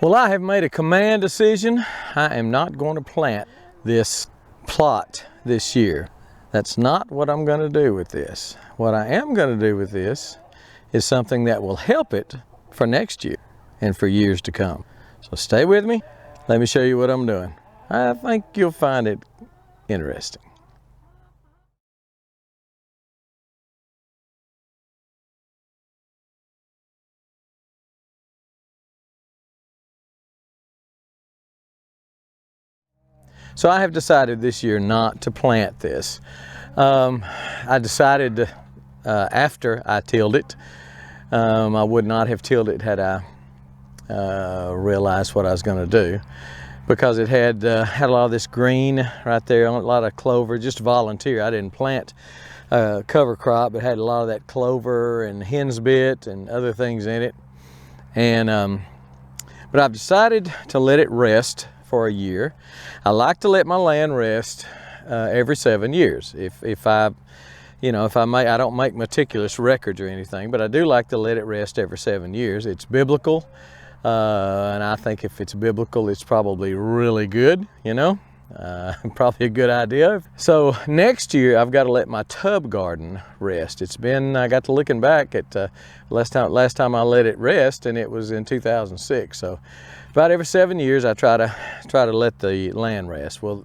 Well, I have made a command decision. I am not going to plant this plot this year. That's not what I'm going to do with this. What I am going to do with this is something that will help it for next year and for years to come. So stay with me. Let me show you what I'm doing. I think you'll find it interesting. So I have decided this year not to plant this. I decided after I tilled it. I would not have tilled it had I realized what I was going to do, because it had a lot of this green right there, a lot of clover. Just volunteer. I didn't plant cover crop, but had a lot of that clover and hen's bit and other things in it. And but I've decided to let it rest for a year. I like to let my land rest every 7 years. If I don't make meticulous records or anything, but I do like to let it rest every 7 years. It's biblical, and I think if it's biblical, it's probably really good, probably a good idea. So next year, I've got to let my tub garden rest. I got to looking back at last time I let it rest, and it was in 2006. So about every 7 years, I try to let the land rest. Well,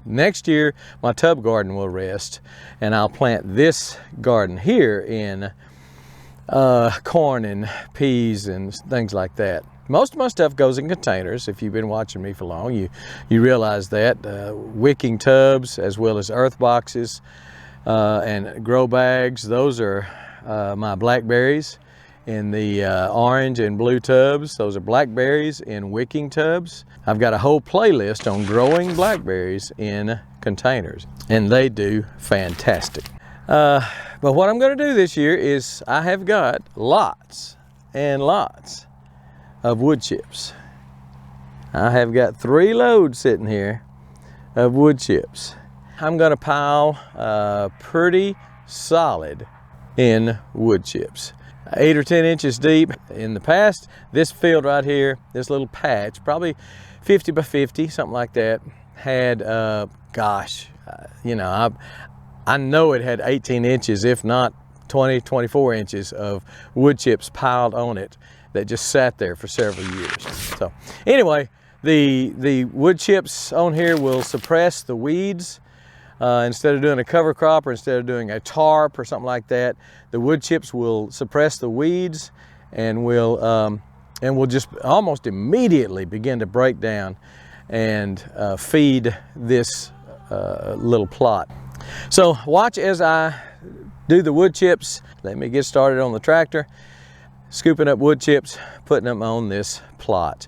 next year my tub garden will rest, and I'll plant this garden here in corn and peas and things like that. Most of my stuff goes in containers. If you've been watching me for long, you realize that. Wicking tubs as well as earth boxes and grow bags. Those are my blackberries in the orange and blue tubs. Those are blackberries in wicking tubs. I've got a whole playlist on growing blackberries in containers, and they do fantastic. But what I'm going to do this year is I have got lots and lots of wood chips. I have got 3 loads sitting here of wood chips. I'm going to pile pretty solid in wood chips. 8 or 10 inches deep. In the past, this field right here, this little patch, probably 50 by 50, something like that, had, I know it had 18 inches, if not 20, 24 inches of wood chips piled on it that just sat there for several years. So anyway, the wood chips on here will suppress the weeds. Instead of doing a cover crop, or instead of doing a tarp or something like that, the wood chips will suppress the weeds and will just almost immediately begin to break down and feed this little plot. So watch as I do the wood chips. Let me get started on the tractor, scooping up wood chips, putting them on this plot.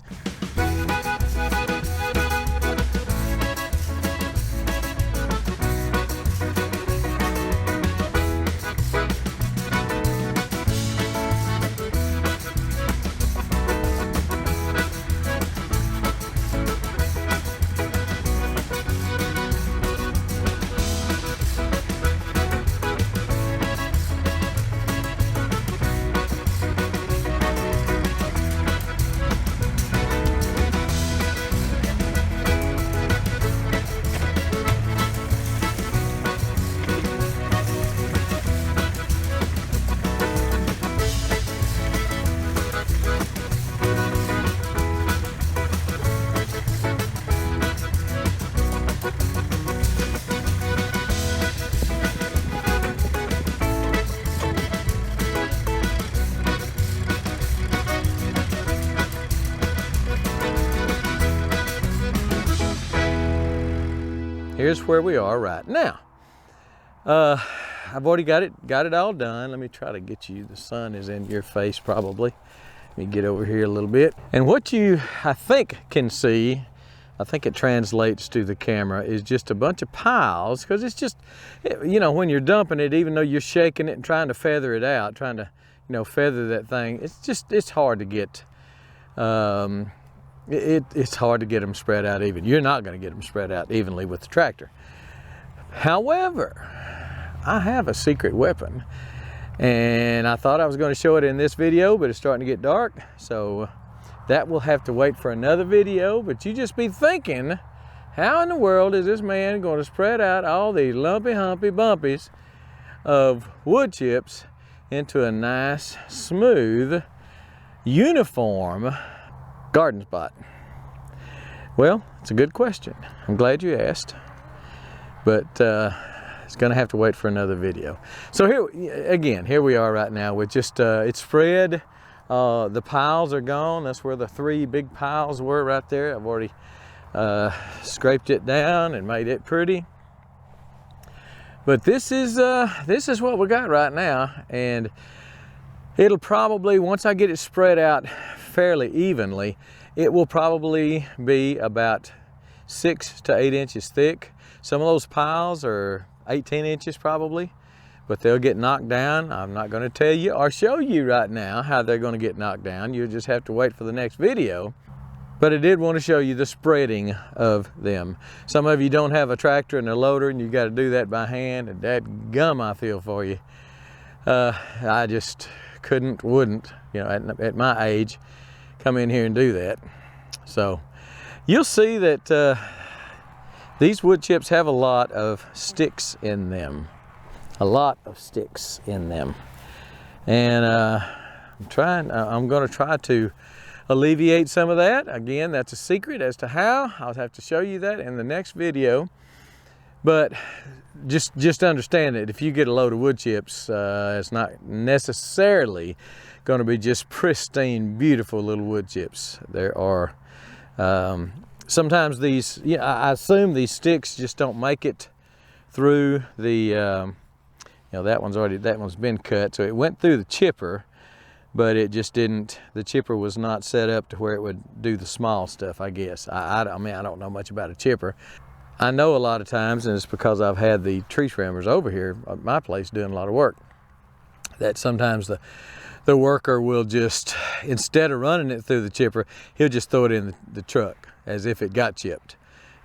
Here's where we are right now. I've already got it all done. Let me try to get you, the sun is in your face probably. Let me get over here a little bit. And what you, I think, can see, I think it translates to the camera, is just a bunch of piles, because it's just, when you're dumping it, even though you're shaking it and trying to feather it out, trying to, feather that thing, it's hard to get, it's hard to get them spread out even. You're not going to get them spread out evenly with the tractor. However, I have a secret weapon, and I thought I was going to show it in this video, but it's starting to get dark, so that will have to wait for another video, but you just be thinking, how in the world is this man going to spread out all these lumpy, humpy, bumpies of wood chips into a nice, smooth, uniform garden spot? Well, it's a good question. I'm glad you asked, but it's gonna have to wait for another video. So here we are right now with just, it's spread. The piles are gone. That's where the 3 big piles were right there. I've already scraped it down and made it pretty. But this is what we got right now, and it'll probably, once I get it spread out fairly evenly, it will probably be about 6 to 8 inches thick. Some of those piles are 18 inches probably, but they'll get knocked down. I'm not going to tell you or show you right now how they're going to get knocked down. You'll just have to wait for the next video. But I did want to show you the spreading of them. Some of you don't have a tractor and a loader, and you got to do that by hand, and that gum I feel for you. I just wouldn't, you know, at my age, come in here and do that. So you'll see that these wood chips have a lot of sticks in them. A lot of sticks in them. And I'm going to try to alleviate some of that. Again, that's a secret as to how. I'll have to show you that in the next video. But just understand that if you get a load of wood chips, it's not necessarily going to be just pristine, beautiful little wood chips. There are sometimes these, I assume these sticks just don't make it through the, you know, that one's been cut, so it went through the chipper, but it just didn't, the chipper was not set up to where it would do the small stuff, I guess. I mean, I don't know much about a chipper. I know a lot of times, and it's because I've had the tree trimmers over here at my place doing a lot of work, that sometimes the worker will just, instead of running it through the chipper, he'll just throw it in the truck as if it got chipped.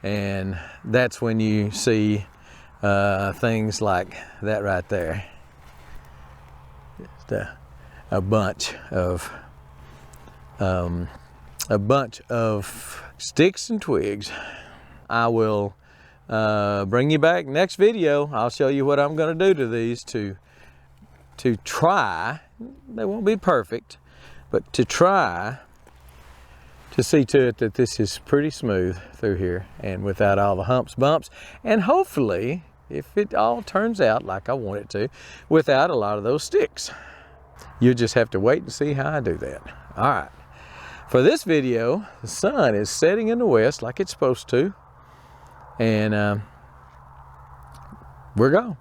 And that's when you see things like that right there. Just a bunch of sticks and twigs. I will bring you back next video. I'll show you what I'm going to do to these to try. They won't be perfect, but to try to see to it that this is pretty smooth through here and without all the humps, bumps, and hopefully, if it all turns out like I want it to, without a lot of those sticks. You just have to wait and see how I do that. All right. For this video, the sun is setting in the west like it's supposed to, and we're gone.